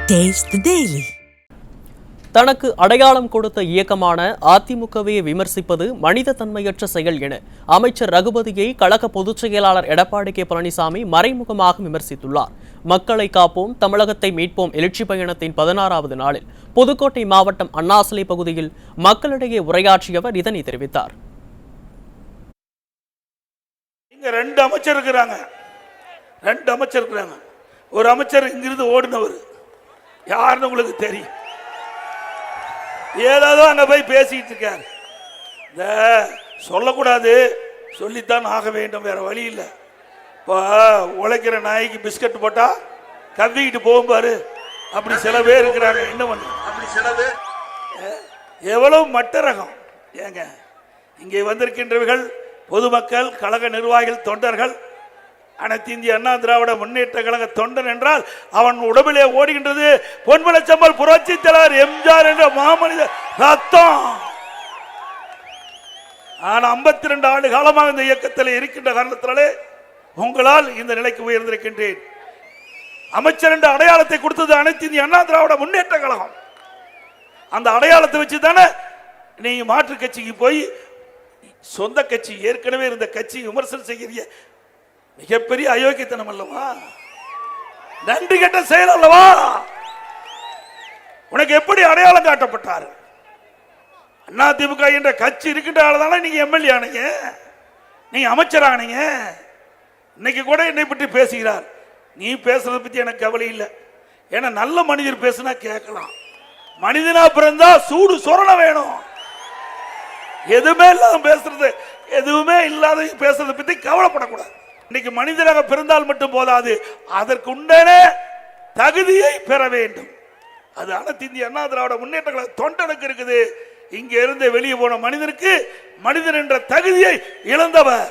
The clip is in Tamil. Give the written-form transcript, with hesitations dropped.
Taste the Daily. தனக்கு அடையாளம் கொடுத்த இயக்கமான அதிமுகவை விமர்சிப்பது மனித தன்மையற்ற செயல் என அமைச்சர் ரகுபதியை கழக பொதுச் செயலாளர் எடப்பாடி கே பழனிசாமி மறைமுகமாக விமர்சித்துள்ளார். மக்களை காப்போம், தமிழகத்தை மீட்போம் எழுச்சி பயணத்தின் 16வது நாளில் புதுக்கோட்டை மாவட்டம் அண்ணாசிலை பகுதியில் மக்களிடையே உரையாற்றியவர் இதனை தெரிவித்தார். இங்க ரெண்டு அமைச்சர் இருக்கிறாங்க. ஒரு அமைச்சர் இங்கிருந்து ஓடினவர் யாருன்னு உங்களுக்கு தெரியும். ஏதாவது அங்க போய் பேசிட்டு இருக்காரு. இந்த சொல்லக்கூடாது, சொல்லித்தான் ஆக வேண்டும், வேற வழி இல்லை. இப்போ உழைக்கிற நாய்க்கு பிஸ்கட் போட்டா கவ்விக்கிட்டு போகும் பாரு, அப்படி சில பேர் இருக்கிறாங்க. என்ன பண்ணு, அப்படி சில பேர் எவ்வளவு மட்ட ரகம். ஏங்க இங்கே வந்திருக்கின்றவர்கள் பொதுமக்கள், கழக நிர்வாகிகள், தொண்டர்கள். அனைத்து இந்திய அண்ணா திராவிட முன்னேற்ற கழக தொண்டன் என்றால் அவன் உடம்பிலே ஓடுகின்றது பொன்மனச்செம்மல் புரட்சி தலைவர் எம்ஜிஆர் என்ற மாமனித ரத்தம். ஆனால் 52 ஆண்டு காலமாக இந்த இயக்கத்தில் இருக்கின்ற காரணத்தினாலே உங்களால் இந்த நிலைக்கு உயர்ந்திருக்கின்றேன். அமைச்சர் என்ற அடையாளத்தை கொடுத்தது அனைத்து இந்திய அண்ணா திராவிட முன்னேற்ற கழகம். அந்த அடையாளத்தை வச்சு தானே நீங்க மாற்று கட்சிக்கு போய் சொந்த கட்சி, ஏற்கனவே இருந்த கட்சி விமர்சனம் செய்கிற மிகப்பெரிய அயோக்கியத்தனம் அல்லவா, நன்றி கெட்ட செயல் அல்லவா. உனக்கு எப்படி அடையாளம் காட்டப்பட்டார்? அதிமுக என்ற கட்சி இருக்கின்றதால நீங்க எம்எல்ஏ ஆனீங்க, நீங்க அமைச்சர் ஆனீங்க. இன்னைக்கு கூட என்னை பற்றி பேசுகிறார். நீ பேசுறதை பத்தி எனக்கு கவலை இல்லை. ஏன்னா நல்ல மனிதர் பேசுனா கேட்கலாம். மனிதனா பிறந்தா சூடு சொரண வேணும். எதுவுமே இல்லாத பேசுறது, எதுவுமே இல்லாத பேசுறதை பத்தி கவலைப்படக்கூடாது. இன்னைக்கு மனிதனாக பிறந்தால் மட்டும் போதாது, அதற்கு உண்டான தகுதியை பெற வேண்டும். அது அனைத்து இந்திய அண்ணா திராவிட முன்னேற்ற கழக தொண்டனுக்கு இருக்குது. இங்க இருந்து வெளியே போன மனிதனுக்கு மனிதன் என்ற தகுதியை இழந்தவர்.